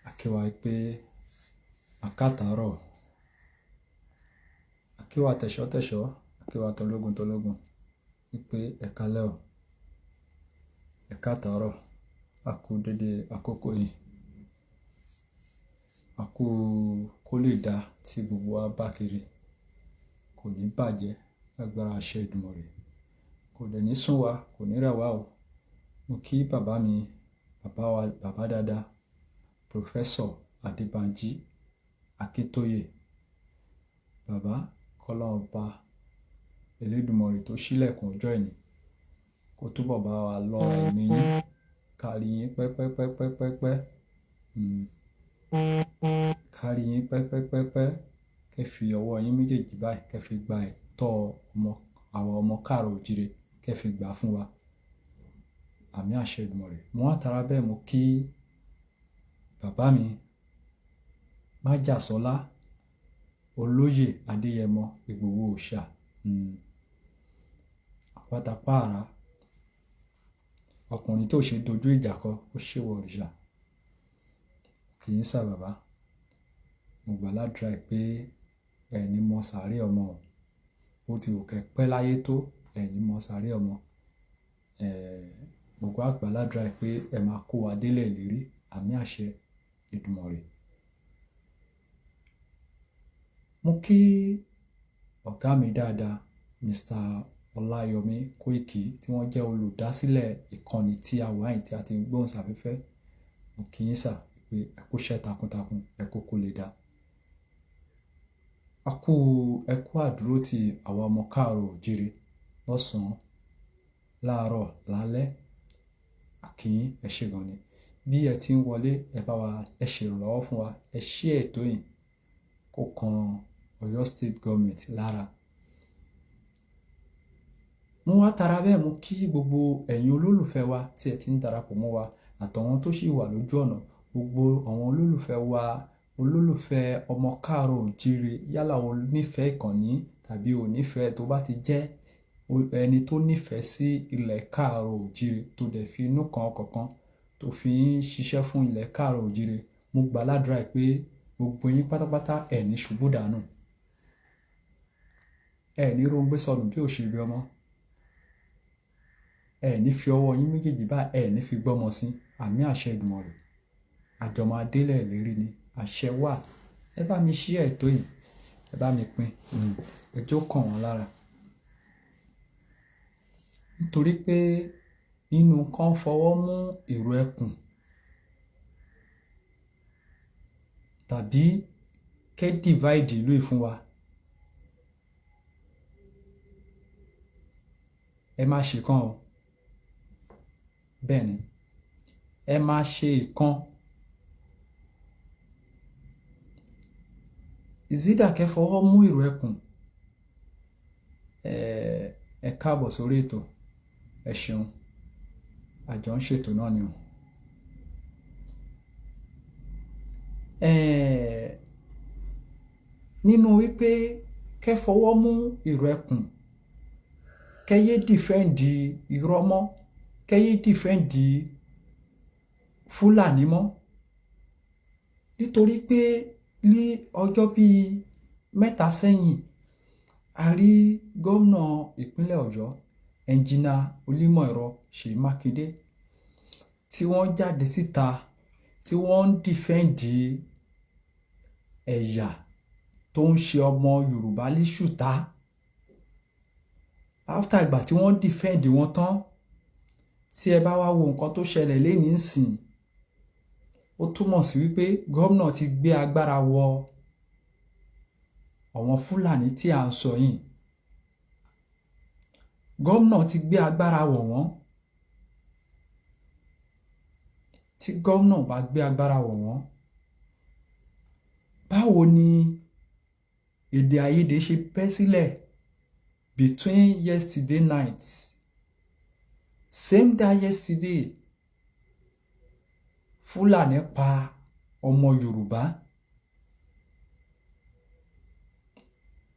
Akíwa pé àkátàárọ̀, akíwa tẹ̀ṣọ́, akíwa tológun wípé ẹ̀kálẹ́ o, ẹ̀kátàárọ̀, a kú dédé àkókò yìí, a kú kó lè dá tí gbogbo wa bá kiri, kò ní bàjẹ́ lágbára àṣẹ Èdùmàrè, kò dẹ̀ ní sún wa, kò ní rẹ̀ wá o. Mo kí bàbá mi, bàbá dáadáa, Professor Adébánjí Akíntóyè. Bàbá kọ́lọ́run ọba Elédùmarè tó ṣílẹ̀kùn ọjọ́ ìní kó túbọ̀ bá wa lọ ẹ̀mí yín, kárí yín pẹ́pẹ́pẹ́pẹ́pẹ́, kárí yín pẹ́pẹ́pẹ́pẹ́, kẹ́ fi ọwọ́ yín méjèèjì báyìí kẹ́ fi gba ẹ̀tọ́ àwọn ọmọ káàrọ̀ òjíire, kẹ́ fi gbà fún wa. Àmín àṣẹ Èdùmàrè. Mo wá tara bẹ́ẹ̀ mo kí bàbá mi Májàsọ́lá Olóyè Adéyẹmọ Ìgbòho Òòṣà, àpáta pààrà, ọkùnrin tó ṣe dojú ìjà kọ ó ṣèwọ òrìṣà. Kì í sà bàbá, mo gbà ládùúrà pé ẹni mọ sàárè ọmọ o, ó ti wù kẹ́ pẹ́ láyé tó ẹni mọ sàárè ọmọ. Mo gbà ládùúrà pé ẹ máa kó wa délẹ̀ lérí. Àmín àṣẹ Èdùmàrè. Mo kí ọ̀gá mi dáadáa, Mr. Ọláyọmí Kóìkì, tí wọ́n jẹ́ olùdásílẹ̀ ìkànnì tí a wà yìí tí a ti ń gbóhùn sáfẹ́fẹ́. Mo kí yín sà pé ẹ kú iṣẹ́ takuntakun, ẹ kú kó lè dá. Ẹ kú àdúró ti àwọn ọmọ káàrọ̀ òjíire lọ́sàn-án, láàárọ̀, lálẹ́. A kí yín, ẹ ṣé gan ni. Bí ẹ ti ń wọlé, ẹ bá wa, ẹ ṣe ìrànlọ́wọ́ fún wa, ẹ share ètò yìí kó kan Ọ̀yọ́ State Government lára. Mo wá tara bẹ́ẹ̀ mo kí gbogbo ẹ̀yin olólùfẹ́ wa tí ẹ ti ń darapọ̀ mọ́ wa, àtàwọn tó sì wà lójú ọ̀nà, gbogbo àwọn olólùfẹ́ wa, olólùfẹ́ ọmọ káàrọ̀ òjíire, yálà o nífẹ̀ẹ́ ìkànnì tàbí o nífẹ̀ẹ́, tó bá ti jẹ́ ẹni tó nífẹ̀ẹ́ sí ilẹ̀ káàrọ̀ òjíire tó dẹ̀ fi inú kan ọkàn tó fi ń ṣiṣẹ́ fún ilẹ̀ káàrọ̀ òjíire, mo gbà ládùúrà pé gbogbo yín pátápátá ẹ̀ ní ṣubú dànù, ẹ̀ ní róńgbé sọnù bí òṣèré ọmọ, ẹ̀ ní fi ọwọ́ yín méjèèjì bá, ẹ̀ ní fi gbọ́mọ sí. Àmín àṣẹ Èdùmàrè. Àjọmọ̀ adélẹ̀ lérí ni, àṣẹ wà. Ẹ bá mi share ètò yìí, ẹ bá mi pín, ẹjọ́ kàn wọ́n lára. Nítorí pé nínú kan fọwọ́ mú ìró ẹkùn tàbí kẹ́ divide ìlú yìí fún wa, ẹ má ṣe kan o. Bẹ́ẹ̀ ni, ẹ má ṣe ìkan. Ìzídà kẹ́ fọwọ́ mú ìró ẹkùn. Ẹ káàbọ̀ sórí ètò, ẹ ṣeun, àjọ ń ṣètò náà ni o. Nínú wípé kẹ́ fọwọ́ mú ìró ẹkùn, kẹ́yé dìfẹ́ǹdì irọ́ mọ́, kẹ́yé dìfẹ́ǹdì Fúlàní mọ́, nítorí pé ní ọjọ́ bíi mẹ́ta sẹ́yìn a rí gómìnà ìpínlẹ̀ Ọ̀yọ́ ẹnjìnà Olúmọ̀ẹ̀rọ Ṣèyí Mákindé tí wọ́n jáde síta tí wọ́n ń dìfẹ́ǹdì ẹ̀yà tó ń ṣe ọmọ Yorùbá ní ṣùtá. After ìgbà tí wọ́n dìfẹ́ǹdì wọn tán, tí ẹ bá wá wo nǹkan tó ṣẹlẹ̀ lénìí sìn, ó túmọ̀ sí wípé gómìnà ti gbé agbára wọ àwọn Fúlàní tí à ń sọ yìí. Gómìnà ti gbé agbára wọ̀ wọ́n. Tí gómìnà bá gbé agbára wọ̀ wọ́n, báwo ni èdè àìyedè ṣe bẹ́ sílẹ̀ between yesterday night, same day yesterday, Fúlàní pa ọmọ Yorùbá.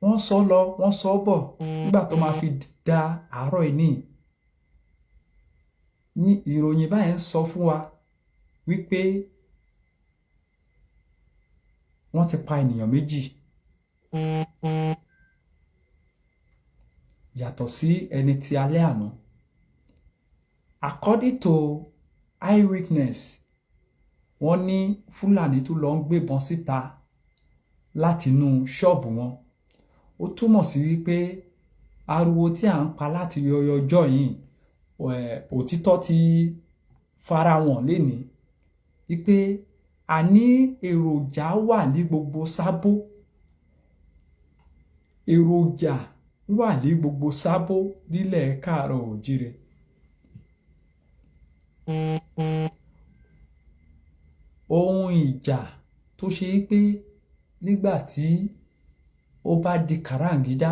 Wọ́n sọ lọ, wọ́n sọ bọ̀, nígbà tó máa fi da àárọ̀ ìní ní ìròyìn báyẹn ń sọ fún wa wípé wọ́n ti pa ènìyàn méjì yàtọ̀ sí ẹni tí alẹ́ àná. According to eyewitness, wọ́n ní Fúlàní tún lọ ń gbébọn síta láti inú ṣọ́ọ̀bù wọn. Ó túmọ̀ sí wípé ariwo tí à ń pa láti ọjọ́ yìí òtítọ́ ti fara wọn lénìí wípé àní èròjà wà ní gbogbo Sábó, èròjà wà ní gbogbo Sábó nílẹ̀ Káàárọ̀ Oòjíire. Ohun ìjà tó ṣe pé nígbà tí ó bá di kàràǹgídá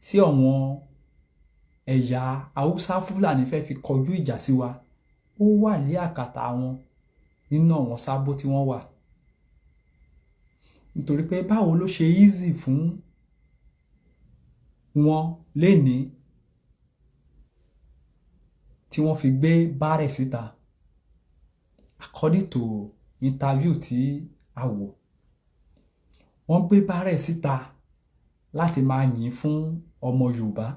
tí àwọn ẹ̀yà Haúsá Fúlàní fẹ́ fi kọjú ìjà sí wa, ó wà ní àkàtà wọn nínú àwọn Sábó tí wọ́n wà. Nítorí pé báwo ló ṣe easy fún wọn lénìí tí wọ́n fi gbé bárẹ̀ síta. According to interview tí a wò, wọ́n gbé bárẹ̀ síta láti máa yìn fún ọmọ Yorùbá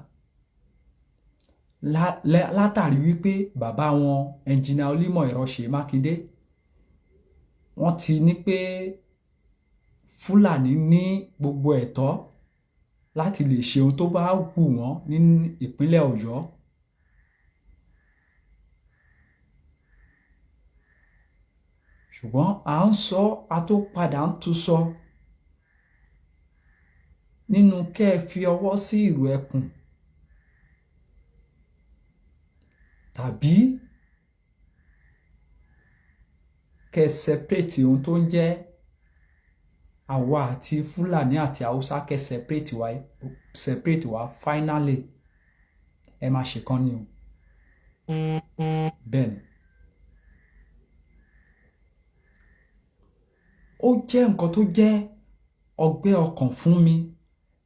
látàrí wípé bàbá wọn ẹnjìnà Olúmọ̀ẹ̀rọ Ṣèyí Mákindé wọ́n ti ní pé Fúlàní ní gbogbo ẹ̀tọ́ láti lè ṣe ohun tó bá wù wọ́n ní ìpínlẹ̀ Ọ̀yọ́. Ṣùgbọ́n à ń sọ, a tó padà ń tún sọ nínú kẹ́ ẹ fi ọwọ́ sí ìrù ẹkùn tàbí kẹ́ ẹ separate ohun tó ń jẹ́ àwa àti Fúlàní àti Haúsá, kẹ́ ẹ separate wa finally ẹ máa ṣe kán ni o. Bẹ́ẹ̀ ni. Ó jẹ́ nǹkan tó jẹ́ ọgbẹ́ ọkàn fún mi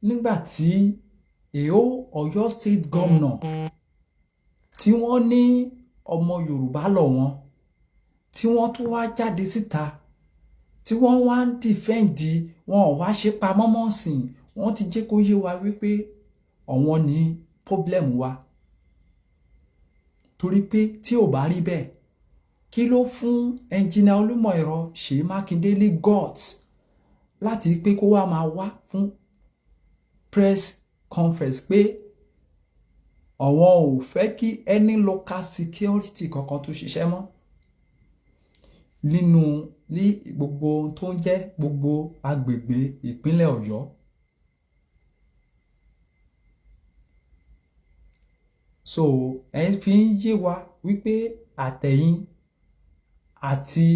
nígbà tí èó Ọ̀yọ́ state governor tí wọ́n ní ọmọ Yorùbá lọ̀ wọ́n, tí wọ́n tún wá jáde síta tí wọ́n wá ń dìfẹ́ǹdì wọn ò wá ṣe pamọ́ mọ́ sìn, wọ́n ti jẹ́ kó yé wa wípé àwọn ní problem wa. Torí pé tí ò bá rí bẹ́ẹ̀, kí ló fún ẹnjìnà Olúmọ̀ẹ̀rọ Ṣèyí Mákindé ní guts láti pé kó wá máa wá fún press conference pé àwọn ò fẹ́ kí any local security kankan tó ṣiṣẹ́ mọ́ nínú ní gbogbo ohun tó ń jẹ́ gbogbo agbègbè ìpínlẹ̀ Ọ̀yọ́. So ẹ fi ń yé wa wípé àtẹ̀yìn àti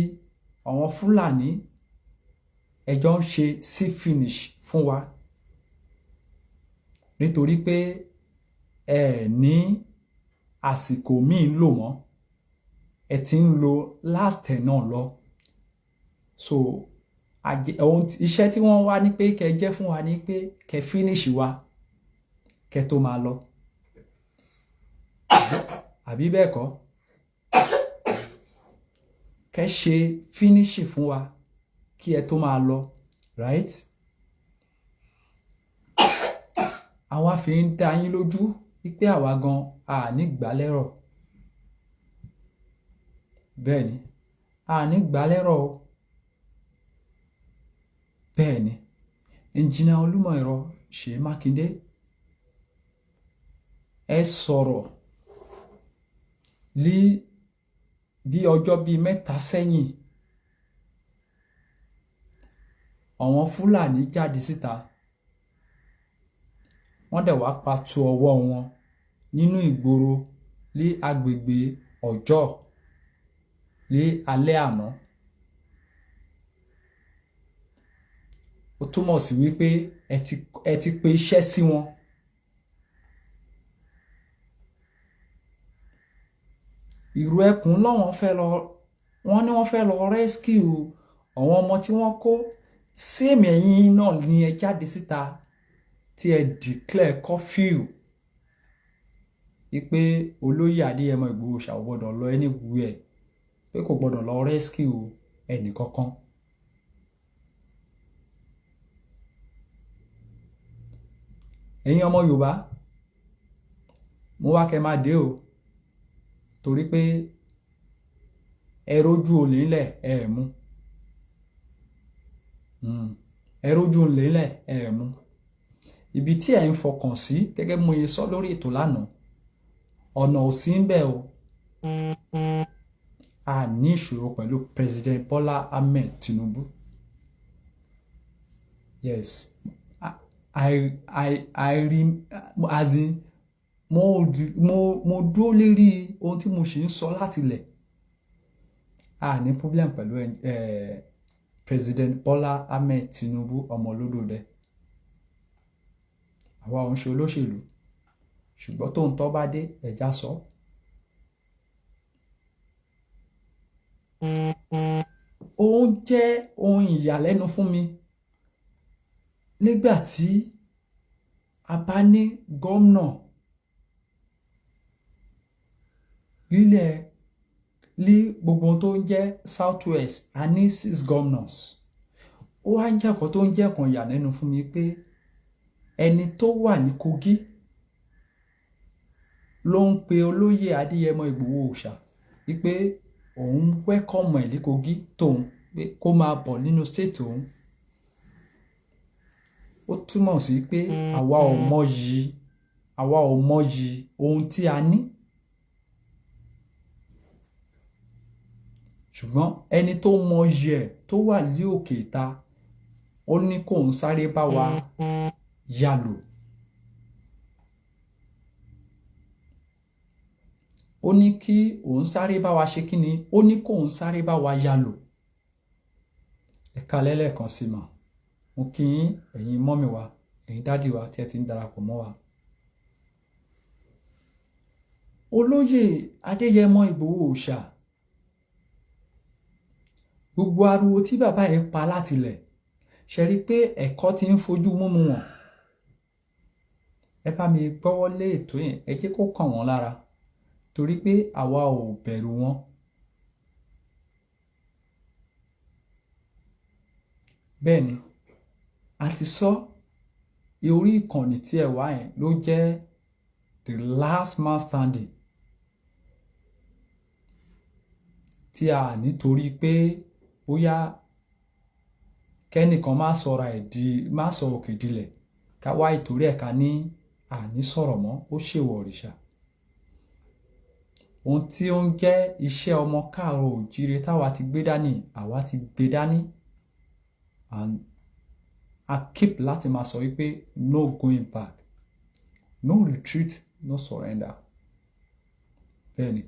àwọn Fúlàní ẹjọ́ ń ṣe sí finish fún wa nítorí pé ẹ ní àsìkò míì lò mọ́, ẹ ti ń lo last ẹ̀ náà lọ. So iṣẹ́ tí wọ́n wá ní pé kẹ́ jẹ́ fún wa ní pé kẹ́ finish wa kẹ́ tó máa lọ, àbí bẹ́ẹ̀ kọ́? Kẹ́ ṣe finish fún wa kí ẹ tó máa lọ, right? Àwa fi ń dá yín lójú wípé àwa gan a ní gbálẹ́rọ̀. Bẹ́ẹ̀ ni, a ní gbálẹ́rọ̀ o. Bẹ́ẹ̀ ni, ẹnjìnà Olúmọ̀ẹ̀rọ Ṣèyí Mákindé ẹ sọ̀rọ̀ bí ọjọ́ bíi mẹ́ta sẹ́yìn, àwọn Fúlàní jáde síta, wọ́n dẹ̀ wá patu ọwọ́ wọn nínú ìgboro ní agbègbè Ọ̀jọ́ ní alẹ́ àná. Ó túmọ̀ sí wípé ẹ ti pe iṣẹ́ sí wọn. Ìrù ẹkùn lọ́wọ́n ní wọ́n fẹ́ lọ rescue àwọn ọmọ tí wọ́n kó. Same ẹ̀yin náà ni ẹ jáde síta tí ẹ declare curfew wípé olóyè Adéyẹmọ Ìgbòho ṣà gbọ́dọ̀ lọ anywhere pé kò gbọ́dọ̀ lọ rescue ẹnì kankan. Ẹ̀yin ọmọ Yorùbá, mo wá kẹ́ máa dé o, torí pé ẹ rójú olè ńlẹ̀ ẹ mú. Ẹ rójú olè ńlẹ̀ ẹ mú. Ibi tí ẹ ń fọkàn sí gẹ́gẹ́ bí mo yẹ sọ lórí ètò lánàá, ọ̀nà ò sí ń bẹ̀ o. A ní ìṣòro pẹ̀lú President Bola Ahmed Tinubu. Yes, as in, mo dúró lérí ohun tí mo ṣì ń sọ láti ilẹ̀. A ní problem pẹ̀lú President Bola Ahmed Tinubu ọmọ olódòdẹ. Àwa ò ń ṣe olóṣèlú, ṣùgbọ́n tó ń tọ́ bá dé ẹ̀já sọ. Ó ń jẹ́ ohun ìyàlẹ́nu fún mi nígbà tí a bá ní gómìnà ní gbogbo tó ń jẹ́ South West, a ní 6 governors. Ó wá jẹ́ ọ̀kan tó ń jẹ́ ọ̀kan ìyàlẹ́nu fún mi pé ẹni tó wà ní Kogi ló ń pe olóyè Adéyẹmọ Ìgbòho Òòṣà wípé òun wẹ́kọ̀mù ẹ̀ ní Kogi tóun pé kó máa bọ̀ nínú state òun. Ó túmọ̀ sí pé àwa ò mọyì ohun tí a ní. Ṣùgbọ́n ẹni tó mọyì ẹ̀ tó wà ní òkè ìta, ó ní kóun sáré bá wa yálò. Ó ní kí òun sáré bá wa ṣe kí ni? Ó ní kóun sáré bá wa yálò. Ẹ̀ka lẹ́lẹ́kan sí mà. Mo kí yín, ẹ̀yin mọ́mì wa, ẹ̀yin dádì wa tí ẹ ti ń darapọ̀ mọ́ wa. Olóyè Adéyẹmọ Ìgbòho Òòṣà, gbogbo ariwo tí bàbá yẹn pa láti ilẹ̀, ṣe rí pé ẹ̀kọ́ ti ń fojú múmu wọn. Ẹ bá mi gbọ́wọ́ lé ètò yẹn, ẹ jẹ́ kó kàn wọ́n lára, torí pé àwa ò bẹ̀rù wọn. Bẹ́ẹ̀ ni, a ti sọ orí ìkànnì tí ẹ wá yẹn ló jẹ́ the last man standing, tí a nítorí pé bóyá kẹ́nìkan má sọ òkè dilẹ̀ ká wá ìtorí ẹ̀ka ní àní sọ̀rọ̀ mọ́, ó ṣèwọ̀ òrìṣà. Ohun tí ó ń jẹ́ iṣẹ́ ọmọ káàárọ̀ òjíire táwa ti gbé dání, àwa ti gbé dání. And I keep láti máa sọ wípé no going back, no retreat, no surrender. Bẹ́ẹ̀ni,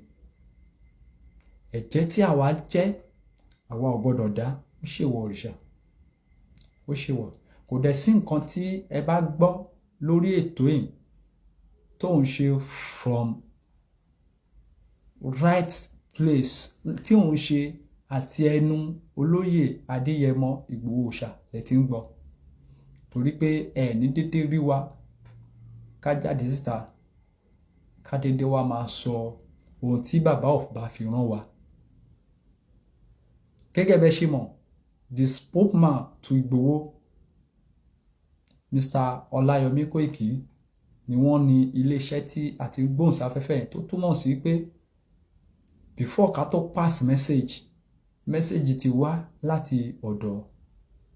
ẹ̀jẹ̀ tí àwa jẹ́, àwa ò gbọ́dọ̀ dá, ó ṣèwọ̀ òrìṣà, ó ṣèwọ̀. Kò dẹ̀ sí nǹkan tí ẹ bá gbọ́ lórí ètò yìí tó ń ṣe from right place, tí òun ṣe àti ẹnu olóyè Adéyẹmọ Ìgbòho Òòṣà lẹ ti ń gbọ́. Torí pé ẹ ní dédé rí wa ká jáde síta ká dédé wa máa sọ ohun tí bàbá ọ̀fà fi rán wa. Gẹ́gẹ́ bẹ́ ṣe mọ̀, the spokesman to Ìgbòho, Mr. Ọláyọmí Kóìkì, ni wọ́n ní iléeṣẹ́ tí àti gbóhùnsáfẹ́fẹ́ tó túmọ̀ sí pé before ká tó pass message ti wá láti ọ̀dọ̀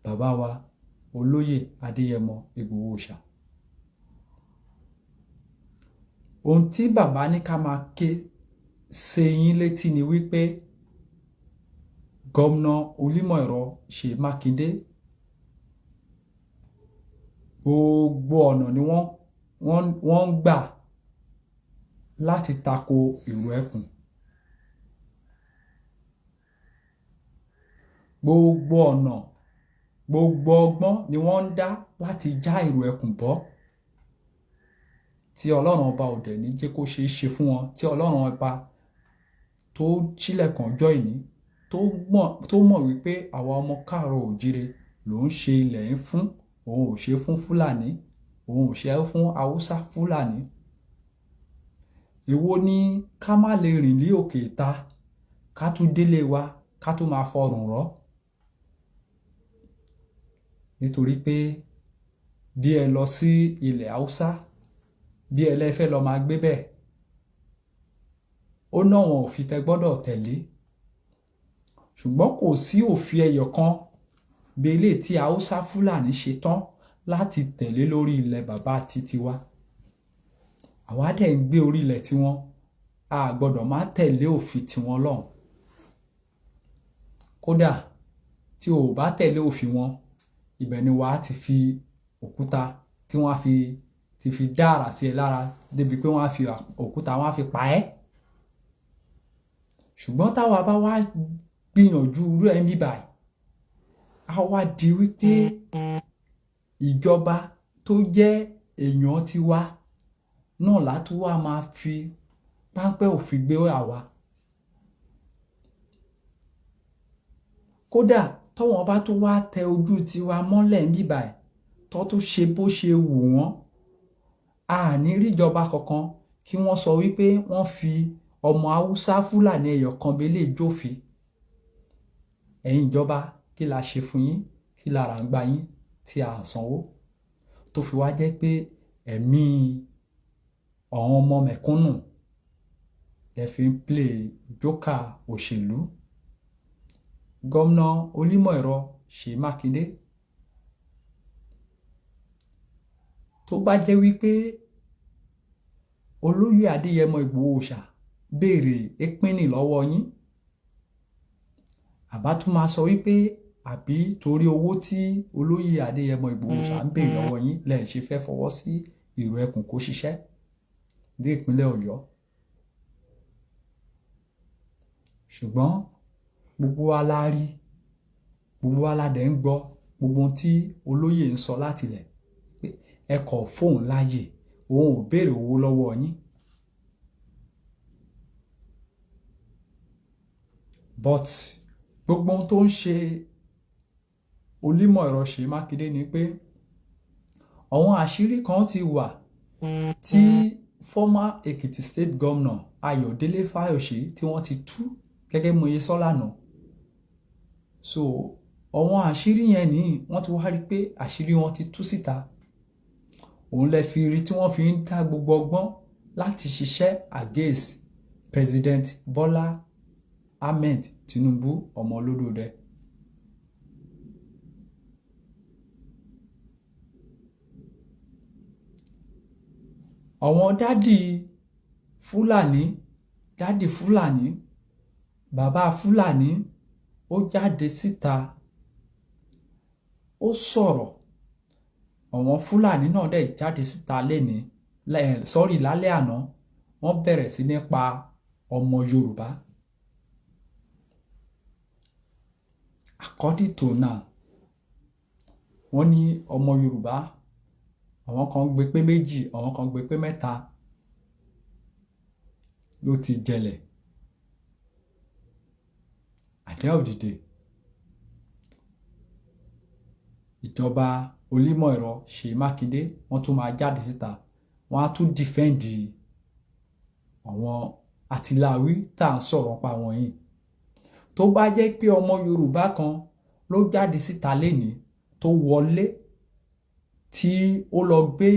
bàbá wa olóyè Adéyẹmọ Ìgbòho Òòṣà. Ohun tí bàbá ní ká máa ké ṣe yín létí ni wípé gómìnà Olúmọ̀ẹ̀rọ Ṣèyí Mákindé, gbogbo ọ̀nà ni wọ́n ń gbà láti tako ìrù ẹkùn. Gbogbo ọ̀nà, gbogbo ọgbọ́n ni wọ́n ń dá láti já ìrù ẹkùn bọ́, tí Ọlọ́run ọba ò dẹ̀ ní jẹ́ kó ṣeé ṣe fún wọn, tí Ọlọ́run ọba tó ṣílẹ̀kùn ọjọ́ ìní tó mọ̀ wípé àwa ọmọ káàárọ̀ òjíire ló ń ṣe ilẹ̀ ń fún, òun ò ṣe fún Fúlàní, òun ò ṣe fún Haúsá Fúlàní. Èwo ni ká má lè rìn ní òkè ìta ká tún délé wa ká tún máa fọrùn rọ́ nítorí pé bí ẹ lọ sí ilẹ̀ Haúsá bí ẹ lẹ́fẹ́ lọ máa gbé bẹ́ẹ̀ ó náwọn òfin tẹ́ gbọ́dọ̀ tẹ̀lé ṣùgbọ́n kò sí òfin ẹyọ kan bí eléyìí tí Haúsá Fúlàní ṣe tán láti tẹ̀lé lórí ilẹ̀ bàbá títí wa àwa dẹ̀ ń gbé orí ilẹ̀ tiwọn a gbọ́dọ̀ má tẹ̀lé òfin tiwọn lọ́hùn kódà tí o ò bá tẹ̀lé òfin wọn ibẹ̀ ni wàá ti fi òkúta tí wọ́n ti fi dá àrà sí ẹ lára débi pé wọ́n á fi òkúta wọ́n á fi pa ẹ́ ṣùgbọ́n táwa bá wá gbìyànjú irú ẹ̀ ní báyìí a wá di wípé ìjọba tó jẹ́ èèyàn tiwa náà látún wá máa fi páńpẹ́ òfin gbé àwa kódà tọ́wọ́n bá tún wá tẹ ojú tiwa mọ́lẹ̀ ní báyìí tó tún ṣe bó ṣe wù wọ́n a ní ríjọba kankan kí wọ́n sọ wípé wọ́n fi ọmọ Haúsá Fúlàní ẹyọ kan belé jófin ẹ̀yin ìjọba kí la ṣe fún yín kí la rà ń gba yín tí a sanwó tó fi wá jẹ́ pé ẹ̀mí àwọn ọmọ mẹ̀kúnnù lè fi ń play jókà òṣèlú gómìnà Onímọ̀-ẹ̀rọ Ṣèyí Mákindé tó bá jẹ́ wípé olóyè Adéyẹmọ Ìgbòho Òòṣà béèrè ìpínì lọ́wọ́ yín àbá tún máa sọ wípé àbí torí owó tí olóyè Adéyẹmọ Ìgbòho Òòṣà ń béèrè lọ́wọ́ yín lẹ́yìn ṣe fẹ́ fọwọ́ sí ìrò ẹkùn kó ṣiṣẹ́ dé ìpínlẹ̀ Ọ̀yọ́ ṣùgbọ́n gbogbo wa la rí gbogbo wa la dẹ̀ ń gbọ́ gbogbo tí olóyè ń sọ látilẹ̀ pé ẹ kọ̀ fóun láàyè òun ò béèrè owó lọ́wọ́ yín but gbogbo ohun tó ń ṣe Onímọ̀-ẹ̀rọ Ṣèyí Mákindé ni pé àwọn àṣírí kan ti wà tí former Ekiti State Governor Ayọ̀délé Fáyọ̀ṣe tí wọ́n ti tú gẹ́gẹ́ mo yẹ sọ lánàá so àwọn àṣírí yẹn ní wọ́n ti wá rí pé àṣírí wọn ti tú síta òun lẹ fi rí tí wọ́n fi ń dá gbogbo ọgbọ́n láti ṣiṣẹ́ against President Bọ́lá Ahmed Tinubu ọmọ olódòdẹ àwọn dádì Fúlàní bàbá Fúlàní ó jáde síta ó sọ̀rọ̀ àwọn Fúlàní náà dẹ̀ jáde síta lálẹ́ àná wọ́n bẹ̀rẹ̀ sí ní pa ọmọ Yorùbá according to now wọ́n ní ọmọ Yorùbá àwọn kan gbé pé méjì àwọn kan gbé pé mẹ́ta ló ti jẹlẹ̀ at the end of the day ìjọba Onímọ̀-ẹ̀rọ Ṣèyí Mákindé wọ́n tún máa jáde síta wọ́n á tún dìfẹ́ǹdì àwọn àtìláwí tá à ń sọ̀rọ̀ pa wọ̀nyí tó bá jẹ́ pé ọmọ Yorùbá kan ló jáde síta lénìí tó wọlé tí ó lọ gbé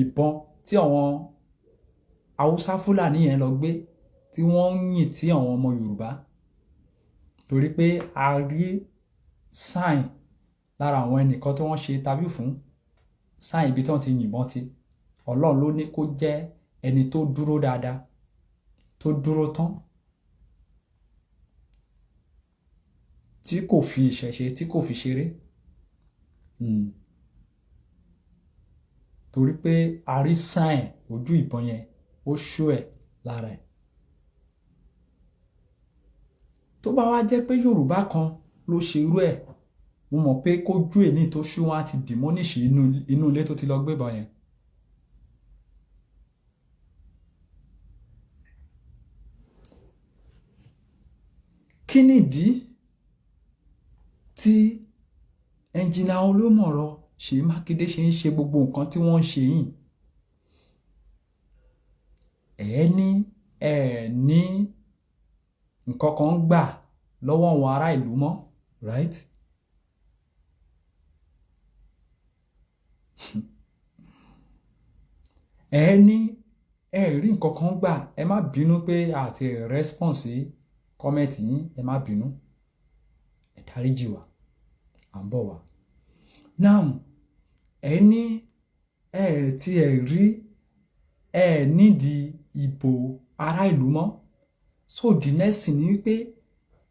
ìbọn tí àwọn Haúsá Fúlàní yẹn lọ gbé tí wọ́n ń yìn tí àwọn ọmọ Yorùbá torí pé a rí sign lára àwọn ẹnìkan tí wọ́n ṣe tàbí fún sign ibi tí wọ́n ti yìnbọn ti Ọlọ́run ló ní kó jẹ́ ẹni tó dúró dáadáa tó dúró tán tí kò fi ìṣẹ̀ṣe tí kò fi ṣeré torí pé a rí sign ojú ìbọn yẹn ó ṣó ẹ̀ lára ẹ̀ tó bá wá jẹ́ pé Yorùbá kan ló ṣe irú ẹ̀ mo mọ̀ pé kójú èní tó ṣú wọn á ti dìmọ́nìṣì inú ilé tó ti lọ gbébọn yẹn kí nìdí tí ẹnjìnà Olúmọ̀rọ̀ Ṣèyí Mákindé ṣe ń ṣe gbogbo nǹkan tí wọ́n ń ṣe yìí ẹ ní nǹkan kan gbà lọ́wọ́ àwọn ará ìlú mọ́, right? ẹ ní ẹ rí nǹkan kan gbà, ẹ má bínú pé àti response sí comment yín, ẹ má bínú, ẹ dáríjì wá, à ń bọ̀ wá. Now ẹ ní ẹ tí ẹ rí ẹ nídìí ìbò ará ìlú mọ́, so the next thing ni wípé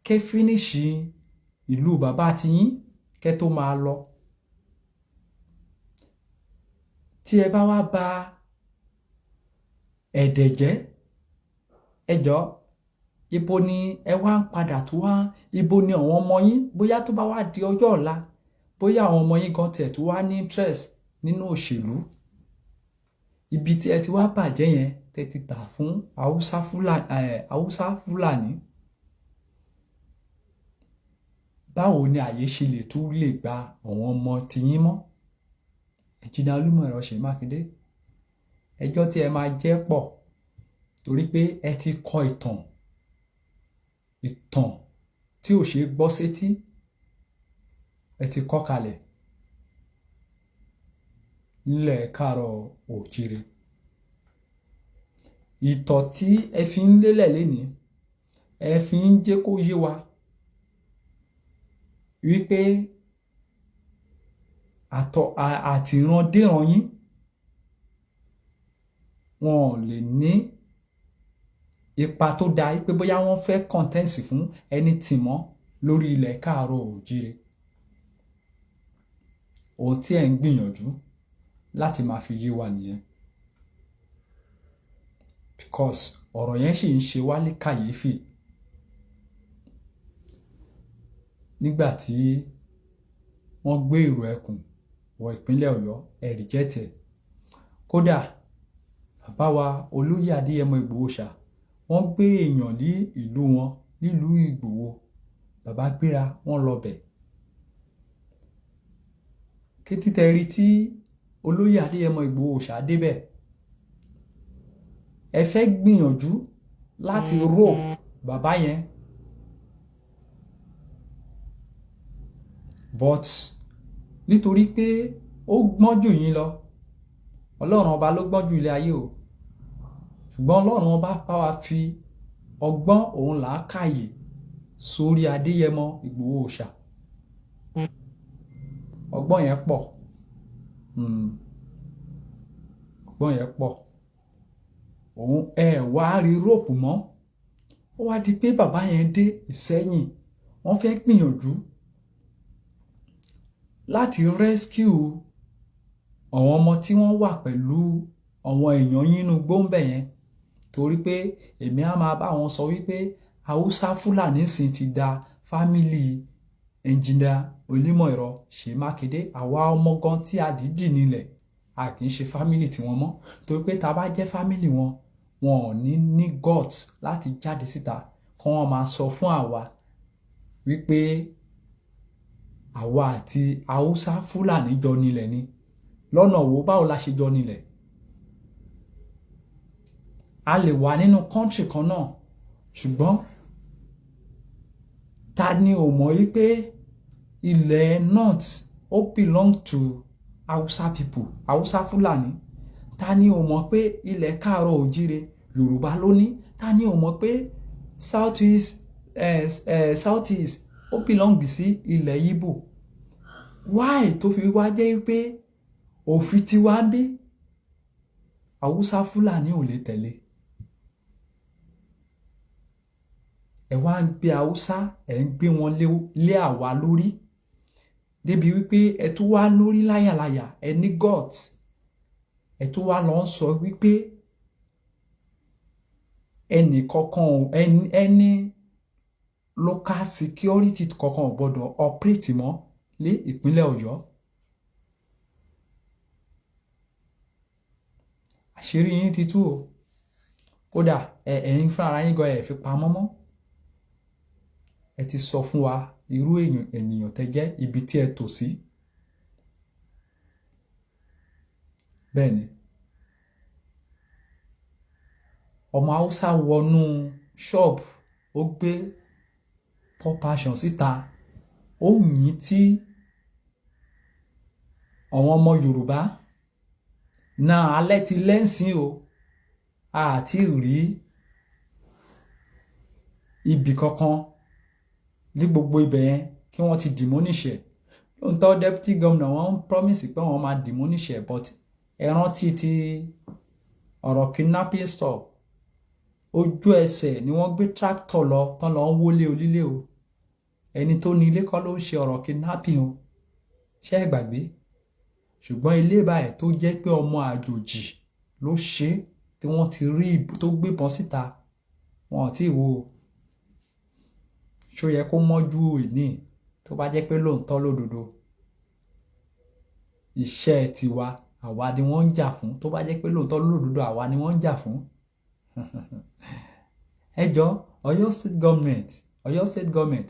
kẹ́ finish ìlú bàbá tiyín kẹ́ tó máa lọ. Tí ẹ bá wá bà ẹ̀dẹ̀ jẹ́, ẹ jọ̀ọ́, ibo ni ẹ wá ń padà tó wá, ibo ni àwọn ọmọ yín, bóyá tó bá wá di ọjọ́ ọ̀la, bóyá àwọn ọmọ yín gan tẹ̀ tó wá ní interest nínú òṣèlú, ibi tí ẹ ti wá bàjẹ́ yẹn tẹ́ ti tà fún Haúsá Fúlàní. Báwo ni àyè ṣe lè tún lè gba àwọn ọmọ tiyín mọ́? Ẹ̀jìnà Olúmọ̀ẹ̀rọ Ṣèyí Mákindé, ẹjọ́ tí ẹ máa jẹ́ pọ̀, torí pé ẹ ti kọ ìtàn tí ò ṣeé gbọ́ sétí, ẹ ti kọ kalẹ̀ nílẹ̀ káàárọ̀ oòjíire. Ìtàn tí ẹ fi ń lélẹ̀ lénìí, ẹ fi ń jẹ́ kó yé wa wípé àtìrandéran yín wọn ò lè ní ipa tó dáa, pé bóyá wọ́n fẹ́ kọ̀ǹtẹ́ǹsì fún ẹni tì mọ́ lórí ilẹ̀ káàárọ̀ oòjíire. Ohun tí ẹ̀ ń gbìyànjú láti máa fi yé wa nìyẹn, because ọ̀rọ̀ yẹn sì ń ṣe wá ní kàyéfì. Nígbà tí wọ́n gbé èrò ẹkùn wọ ìpínlẹ̀ Ọ̀yọ́, ẹ reject ẹ̀. Kódà bàbá wa olóyè Adéyẹmọ Ìgbòho Ṣà, wọ́n gbé èèyàn ní ìlú wọn nílùú Ìgbòho, bàbá gbéra wọ́n lọ bẹ̀. Kétítẹ́rí tí olóyè Adéyẹmọ Ìgbòho Ṣà débẹ̀, ẹ fẹ́ gbìyànjú láti rope bàbá yẹn, but nítorí pé ó gbọ́n jù yín lọ, Ọlọ́run ọba ló gbọ́n jù ilé ayé o, ṣùgbọ́n Ọlọ́run ọba bá wa fi ọgbọ́n òun làákàyè sórí Adéyẹmọ Ìgbòho Ṣà. Ọgbọ́n yẹn pọ̀, ọgbọ́n yẹn pọ̀. Òun wá rí rope mọ́, ó wá di pé bàbá yẹn dé Ìṣẹ́yìn, wọ́n fẹ́ gbìyànjú láti rescue àwọn ọmọ tí wọ́n wà pẹ̀lú àwọn èèyàn yín nínú gbóǹbẹ̀ yẹn, torí pé èmi á máa bá wọn sọ wípé Haúsá Fúlàní sì ti da fámìlì ẹnjìnìà Olúmọ̀ẹ̀rọ Ṣèyí Mákindé, àwa ọmọ gan tí a dìídì nílẹ̀, a kì í ṣe fámìlì tiwọn mọ́, torí pé tá bá jẹ́ fámìlì wọn, wọn ò ní guts láti jáde síta kí wọ́n máa sọ fún àwa wípé àwa àti Haúsá Fúlàní jọ nílẹ̀ ni. Lọ́nà wo? Báwo la ṣe jọ nílẹ̀? A lè wà nínú country kan náà, ṣùgbọ́n ta ni ò mọ̀ wípé ilẹ̀ north ó belong to Haúsá people, Haúsá Fúlàní? Ta ni ò mọ̀ pé ilẹ̀ káàárọ̀ oòjíire Yorùbá ló ní? Ta ni ò mọ̀ pé south east ó belong sí ilẹ̀ Ìgbò? Why tó fi wá jẹ́ pé òfin tí wá ń bí Haúsá Fúlàní ò lè tẹ̀lé? Ẹ wá ń gbé Haúsá, ẹ ń gbé wọn lé àwa lórí, débi wípé ẹ tún wá lórí láyàláyà, ẹ ní guts, ẹ tún wá lọ sọ wípé ẹnì kankan, ẹni local security kankan ò gbọdọ̀ operate mọ́ ní ìpínlẹ̀ Ọ̀yọ́. Àṣírí yín ti tú o, kódà ẹ̀yin fún ara yín gan ẹ fi pamọ́ mọ́. Ẹ ti sọ fún wa irú ènìyàn tẹ́ jẹ́, ibi tí ẹ tò sí. Bẹ́ẹ̀ni, ọmọ Haúsá wọnú ṣọ́ọ̀bù ó gbé Paul Passion síta, ó yìn tí àwọn ọmọ Yorùbá náà alẹ́ ti lẹ́sìn o, àti rí ibì kankan ní gbogbo ibẹ̀ yẹn kí wọ́n ti demolish. Lóòótọ́ deputy governor wọ́n promise pé wọ́n máa demolish, but ẹ rántí ti ọ̀rọ̀ kidnapping stop, ojú ẹsẹ̀ ni wọ́n gbé tractor lọ tán lọ ń wọlé onílé o. Ẹni tó ní ilé kọ́ ló ń ṣe ọ̀rọ̀ kidnapping o, ṣé ẹ gbàgbé? Ṣùgbọ́n ilé báyìí tó jẹ́ pé ọmọ àjòjì ló ṣe, tí wọ́n ti rí tó gbébọn síta, wọn ò tí ì wò ó. Ṣó yẹ kó mọ́jú ìní tó bá jẹ́ pé lóòótọ́ lódodo iṣẹ́ tiwa àwa ni wọ́n ń jà fún, tó bá jẹ́ pé lóòótọ́ lódodo àwa ni wọ́n ń jà fún. Ẹ jọ̀ọ́, Ọ̀yọ́ state government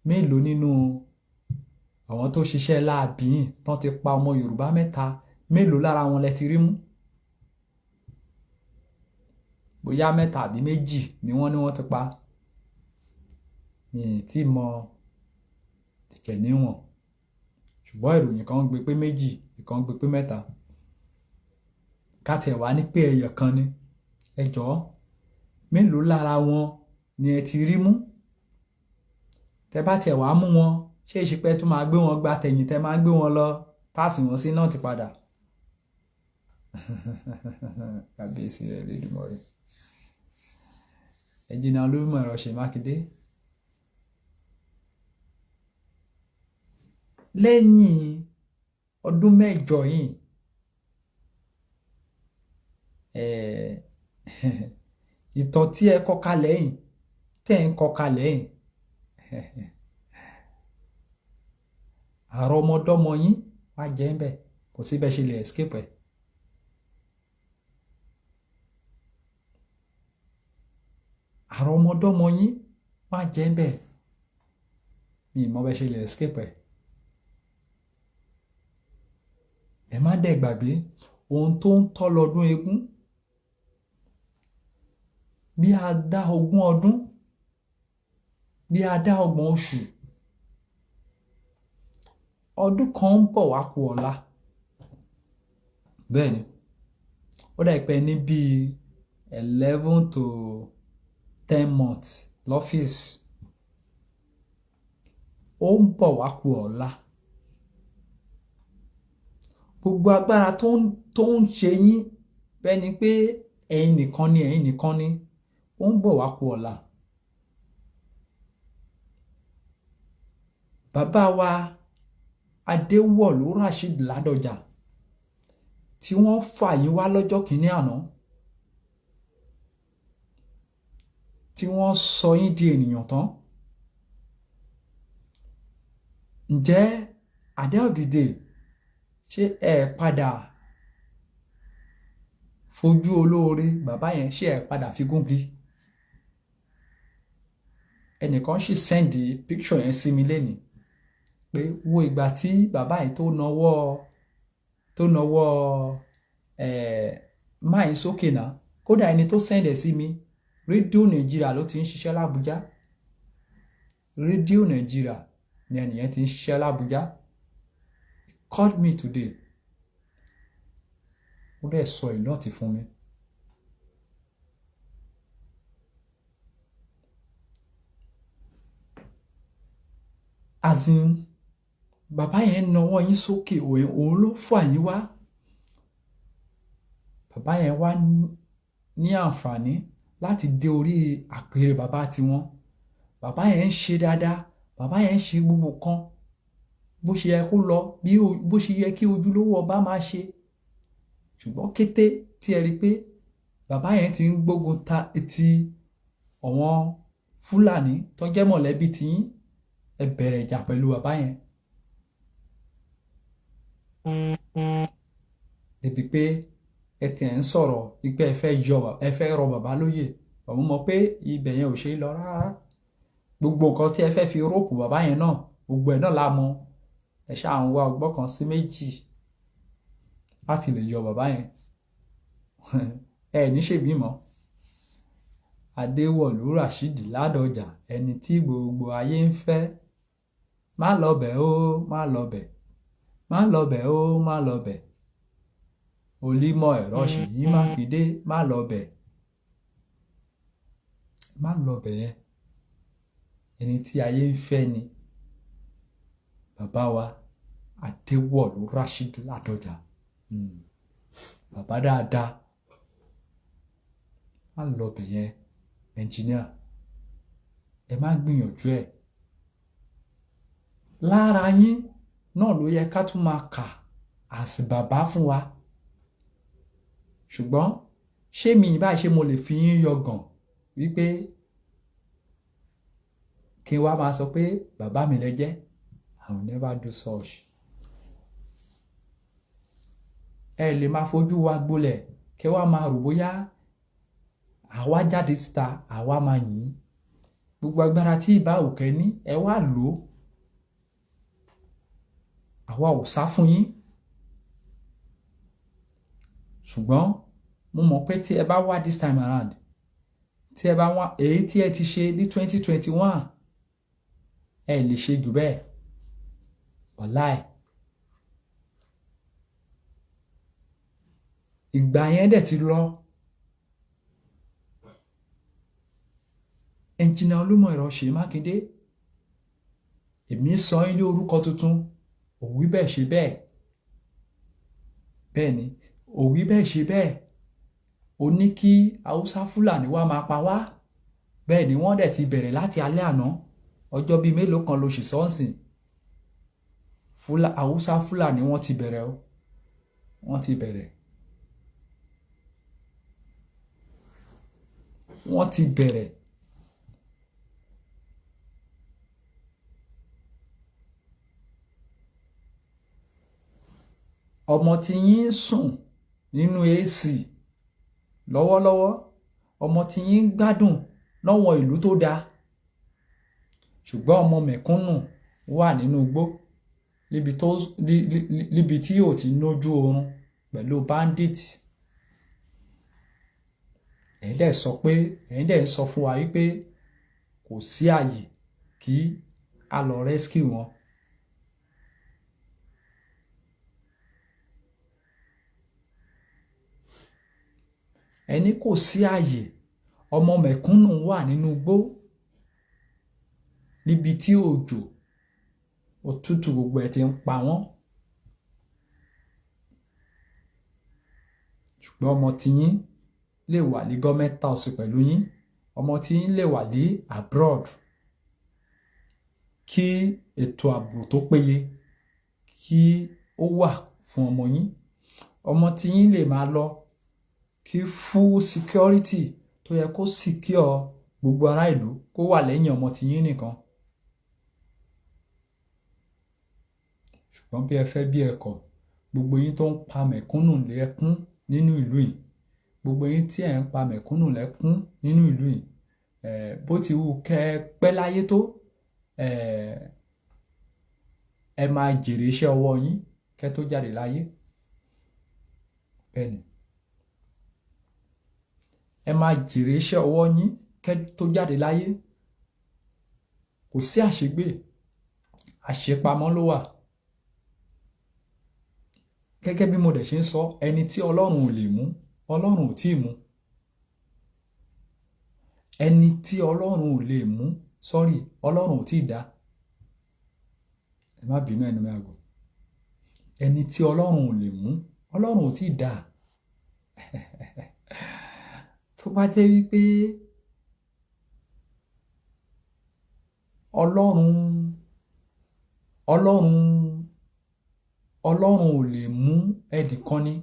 mélòó nínú àwọn tó ṣiṣẹ́ láabi yìí tán ti pa ọmọ Yorùbá 3, mélòó lára wọn lẹ ti rí mú? Bóyá 3 àbí 2 ni wọ́n ti pa. Mi tí mọ tìjẹ̀ níwọ̀n, ṣùgbọ́n ìròyìn kan ń gbé pé 2, ìkan ń gbé pé 3. Káti ẹ̀ wá ní pé ẹyọ kan ni. Ẹ jọ̀ọ́, mélòó lára wọn ni ẹ ti rí mú? Tẹ bá tiẹ̀ wá mú wọn, ṣé ìṣepẹ́ tó máa gbé wọn gba tẹ̀yìn tẹ máa gbé wọn lọ páàsì wọn sí náà ti padà? Kábíyèsí rẹ̀ Elédùmarè. Ẹnjìnà Olúmọ̀ẹ̀rọ̀ Ṣèyí Mákindé. Lẹ́yìn ọdún 8 yìí, ìtàn tí ẹ kọ kalẹ̀ yìí, tẹ́ ń kọ kalẹ̀ yìí, àrọmọdọ́mọ yín wá jẹ́ ń bẹ̀, kò sí bẹ́ẹ̀ ṣe lè escape ẹ̀. Àrọmọdọ́mọ yín wá jẹ́ ń bẹ̀, mi mọ̀ bẹ́ẹ̀ ṣe lè escape ẹ̀. Ẹ má dẹ̀ gbàgbé ohun tó ń tọ́ lọ́dún eégún. Bí a dá 20 ọdún, bí a dá 30 oṣù, ọdún kan ń bọ̀ wá kù ọ̀la. Bẹ́ẹ̀ ni, ó dà pé ní bíi 11 to 10 months lọ́fíìsì. Ó ń bọ̀ wá kù ọ̀la. Gbogbo agbára tó ń ṣe yín bẹ́ẹ̀ ni pé ẹ̀yin nìkan ni, ó ń bọ̀ wá kù ọ̀la. Bàbá wa Adéwọ̀lú Rasheed Ládọjà tí wọ́n fà yín wá lọ́jọ́ kìíní àná, tí wọ́n sọ yín di ènìyàn tán. Ǹjẹ́ at the end of the day, ṣé ẹ padà fojú olóore bàbá yẹn, ṣé ẹ padà fi gúngi? Ẹnìkan sì sẹ́ndì picture yẹn sí mi lénìí pé wo ìgbà tí bàbá yẹn tó nawọ́ máì sókè náà. Kódà ẹni tó sẹ́ndẹ̀ sí mi, rédíò Nàìjíríà ló ti ń ṣiṣẹ́ l'Ábújá. Rédíò Nàìjíríà ni ẹnìyẹn ti ń ṣiṣẹ́ l'Ábújá. Called me today. Ó dẹ̀ sọ ìlọ́tì fún mi. As in, bàbá yẹn nawọ́ yín sókè, òun ló fà yín wá. Bàbá yẹn wá ní àǹfààní láti dé orí àpèrè bàbá tiwọn. Bàbá yẹn ń ṣe dáadáa, bàbá yẹn ń ṣe gbogbo kan bó ṣe yẹ kó lọ, bó ṣe yẹ kí ojúlówó ọba máa ṣe. Ṣùgbọ́n kété tí ẹ rí pé bàbá yẹn ti ń gbógun ti àwọn Fúlàní tó jẹ́ mọ̀lẹ́bí tiyín, ẹ bẹ̀rẹ̀ ìjà pẹ̀lú bàbá yẹn. Débi pé ẹ ti ń sọ̀rọ̀ wípé ẹ fẹ́ rọ bàbá lóyè. Òun mọ̀ pé ibẹ̀ yẹn ò ṣe é lọ rárá. Gbogbo nǹkan tí ẹ fẹ́ fi róòpù bàbá yẹn náà, gbogbo ẹ̀ náà la mọ̀. Ẹ ṣáà ń wá ọgbọ́n kan sí méjì láti lè yọ bàbá yẹn. Ẹ ní ṣèbí mọ́. Adéwọ̀lú Rasheed Ládọjà, ẹni tí gbogbo ayé ń fẹ́. Má lọbẹ̀ o, má lọbẹ̀, má lọbẹ̀ o, má lọbẹ̀. Olímọ̀ ẹ̀rọ Ṣèyí Mákindé, má lọbẹ̀, má lọbẹ̀ yẹn. Ẹni tí ayé ń fẹ́ ni bàbá wa Adéwọ̀lú Rasheed Ládọjà. Bàbá dáadáa, má lọbẹ̀ yẹn. Ẹnjìníà, ẹ má gbìyànjú ẹ̀. Lára yín náà ló yẹ ká tún máa kà àsì bàbá fún wa. Ṣùgbọ́n ṣé mi ìbá ṣe mo lè fi yín yọgàn wípé kí n wá máa sọ pé bàbá mi lẹ jẹ́? I will never do such. Ẹ lè máa fojú wa gbolẹ̀ kí wá máa rò bóyá àwa jáde síta àwa máa yìn. Gbogbo agbára tí ìbá òkè ní ẹ wá lò ó. Àwa ò sá fún yín. Ṣùgbọ́n mo mọ̀ pé tí ẹ bá wá this time around, tí ẹ bá wá èyí tí ẹ ti ṣe ní 2021, ẹ lè ṣe jù bẹ́ẹ̀. Wàláì. Ìgbà yẹn dẹ̀ ti lọ. Ẹnjìnà Olúmọ̀ ẹ̀rọ Ṣèyí Mákindé, èmi sọ yín ní orúkọ tuntun, òwí bẹ́ẹ̀ ṣe bẹ́ẹ̀. Bẹ́ẹ̀ ni, òwí bẹ́ẹ̀ ṣe bẹ́ẹ̀. Ó ní kí Haúsá Fúlàní wá máa pa wá. Bẹ́ẹ̀ ni wọ́n dẹ̀ ti bẹ̀rẹ̀ láti alẹ́ àná. Ọjọ́ bíi mélòó kan lóṣù sọ́ọ̀sìn. Haúsá Fúlàní wọ́n ti bẹ̀rẹ̀ o. Wọ́n ti bẹ̀rẹ̀. Wọ́n ti bẹ̀rẹ̀. Ọmọ tí yín ń sùn nínú AC lọ́wọ́lọ́wọ́. Ọmọ tí yín ń gbádùn lọ́wọ́ ìlú tó dáa. Ṣùgbọ́n ọmọ mẹ̀kúnnù wà nínú igbó níbi tí yóò ti nójú oorun pẹ̀lú bandit. Ẹ̀yin dẹ̀ sọ fún wa wípé kò sí àyè kí a lọ rescue wọn. Ẹni kò sí àyè, ọmọ mẹ̀kúnnù wà nínú igbó níbi tí òjò òtútù gbogbo ẹ̀ ti ń pa wọ́n. Ṣùgbọ́n ọmọ tí yín lè wà ní government house pẹ̀lú yín. Ọmọ tí yín lè wà ní abroad. Kí ètò ààbò tó péye kí ó wà fún ọmọ yín. Ọmọ tí yín lè máa lọ kí full security tó yẹ kó secure gbogbo ará ìlú kó wà lẹ́yìn ọmọ tí yín nìkan. Ṣùgbọ́n bí ẹ fẹ́ bí ẹ kọ̀, gbogbo yín tó ń pa mẹ̀kúnnù lẹ́kún nínú ìlú yìí, gbogbo yín tí ẹ̀ ń pa mẹ̀kúnnù lẹ́kún nínú ìlú yìí, bó ti wù kẹ́ pẹ́ láyé tó, ẹ máa jèrè iṣẹ́ ọwọ́ yín kẹ́ tó jáde láyé. Bẹ́ẹ̀ni. Ẹ máa jèrè iṣẹ́ ọwọ́ yín kẹ́ tó jáde láyé. Kò sí àṣegbé, àṣepamọ́ ló wà. Gẹ́gẹ́ bí mo dẹ̀ ṣe ń sọ, ẹni tí Ọlọ́run ò lè mú, Ọlọ́run ò tíì mú. Ẹni tí Ọlọ́run ò lè mú, Ọlọ́run ò tíì dá. Ẹ má bínú ẹnu mi àgò. Ẹni tí Ọlọ́run ò lè mú, Ọlọ́run ò tíì dá. Tó bá jẹ́ wípé Ọlọ́run ò lè mú ẹnìkan ní,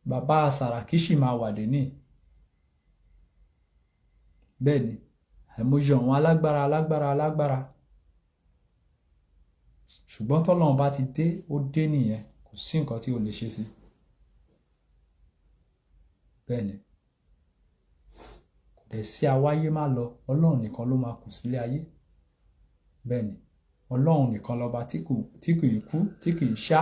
bàbá Sàràkí ṣì máa wà dèní. Bẹ́ẹ̀ ni, àìmọye àwọn alágbára. Ṣùgbọ́n tọ́lọ́run bá ti dé, ó dé nìyẹn. Kò sí nǹkan tí ó lè ṣe sí. Bẹ́ẹ̀ ni. Kò dẹ̀ sí awáyé má lọ, Ọlọ́run nìkan ló máa kù sílé ayé. Bẹ́ẹ̀ ni. Ọlọ́run nìkan lọ́ba tí kì í kú, tí kì í ṣá.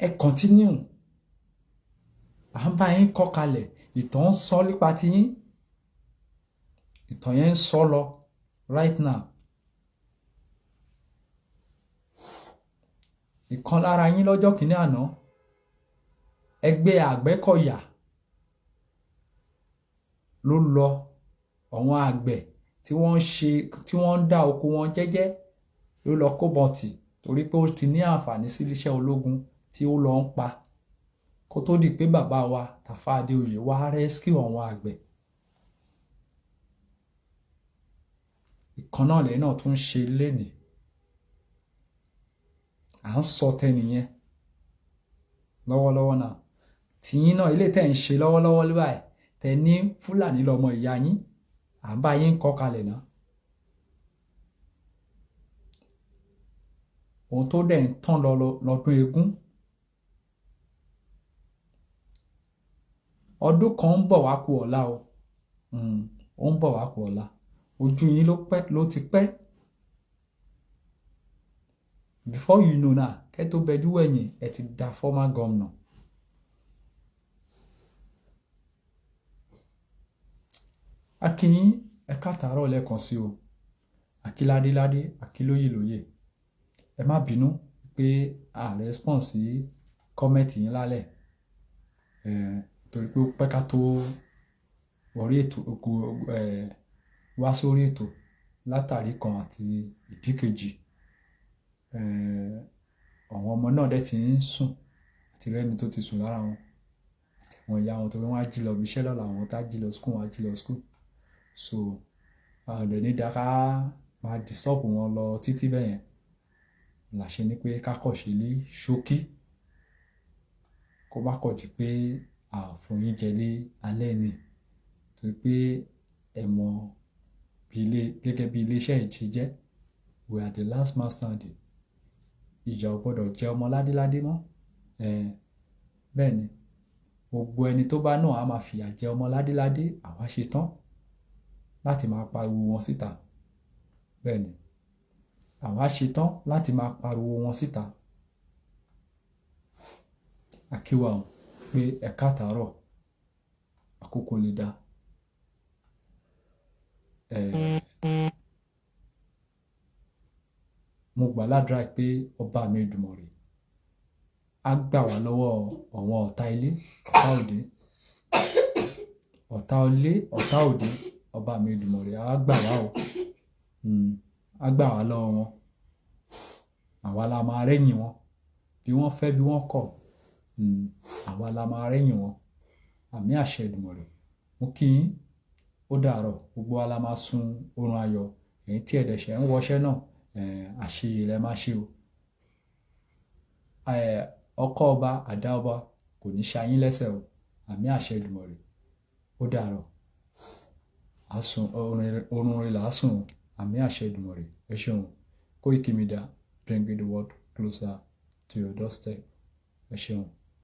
Ẹ continue. à ń bá yín kọ́ kalẹ̀ ìtàn ń sọ nípa tiyín ìtàn yẹn ń sọ lọ right now. ìkan lára yín lọ́jọ́ kìíní àná ẹgbẹ́ Àgbẹ̀kọ̀yà ló lọ àwọn àgbẹ̀ tí wọ́n ń dá oko wọn jẹ́jẹ́ ló lọ kó bọ̀tì torí pé ó ti ní àǹfààní sí iṣẹ́ ológun tí ó lọ ń pa kó tó di pé bàbá wa Tafa Adéoyè wá rescue àwọn àgbẹ̀. ìkan náà lẹ́yìn náà tún ṣe lénìí à ń sọ tẹnìyẹn lọ́wọ́lọ́wọ́ náà tìyín náà ilé tẹ̀ ń ṣe lọ́wọ́lọ́wọ́ báyìí tẹ̀ ní Fúlàní lọ́mọ ìyá yín à ń bá yín kọ́ kalẹ̀ náà. ohun tó dẹ̀ ń tán lọ́dún eégún ọdún kan ń bọ̀ wá kù ọ̀la o ó ń bọ̀ wá kù ọ̀la ojú yín ló ti pẹ́ before you know náà kẹ́ tó bẹjú wẹ̀yìn ẹ ti da former governor. akínyín ẹ káàtàárọ̀ lẹ́ẹ̀kan sí o akíládéládé akílóyèlóyè ẹ má bínú pé a response sí kọ́mẹ́ǹtì yín lálẹ́ torí pé ó pẹ́ ká tó wọrí ètò wá sórí ètò látàrí kan àti ìdí kejì àwọn ọmọ náà dẹ̀ ti ń sùn àti rẹ́ni tó ti sùn lára wọn àti àwọn ìyá wọn torí wọ́n á jí lọ bí iṣẹ́ lọ́la àwọn tá jí lọ school wọn á jí lọ school so àdẹ̀ ní dáká máa disturb wọn lọ títí bẹ́yẹn làṣẹ ni pé kákọ̀ṣe lé ṣókí kó má kọ̀ di pé àfòyín jẹ lé alẹ́ ni torí pé ẹ mọ gẹ́gẹ́ bí iléeṣẹ́ ìjì jẹ́ we are the last man standing ìjà ò gbọ́dọ̀ jẹ́ ọmọ ládéládé mọ́ bẹ́ẹ̀ ni gbogbo ẹni tó bá náà á máa fìyà jẹ ọmọ ládéládé àwa ṣe tán láti máa pariwo wọn síta bẹ́ẹ̀ ni àwa ṣe tán láti máa pariwo wọn síta àkíwà ò pé ẹ̀ka àtàárọ̀ àkókò lè dá mo gbà ládùúrà pé ọba mi Èdùmàrè á gbà wá lọ́wọ́ àwọn ọ̀tá ilé ọ̀tá òde ọ̀tá ilé ọ̀tá òde ọba mi Èdùmàrè á gbà wá o á gbà wá lọ́wọ́ wọn àwa la máa rẹ́yìn wọn bí wọ́n fẹ́ bí wọ́n kọ̀ àwa la máa rẹ́yìn wọn àmì àṣẹ Èdùmàrè mo kí yín ó dàárọ̀ gbogbo wa la máa sun oorun ayọ̀ èyí tí ẹ̀dẹ̀ṣẹ̀ ń wọṣẹ́ náà àṣeyẹ lẹ máa ṣe o ọkọ ọba àdá ọba kò ní ṣayín lẹ́sẹ̀ o àmì àṣẹ Èdùmàrè ó dàárọ̀ oorun rẹ̀ làásùn àmì àṣẹ Èdùmàrè ẹ ṣeun Koiki Media bringing the world closer to your doorstep ẹ ṣeun.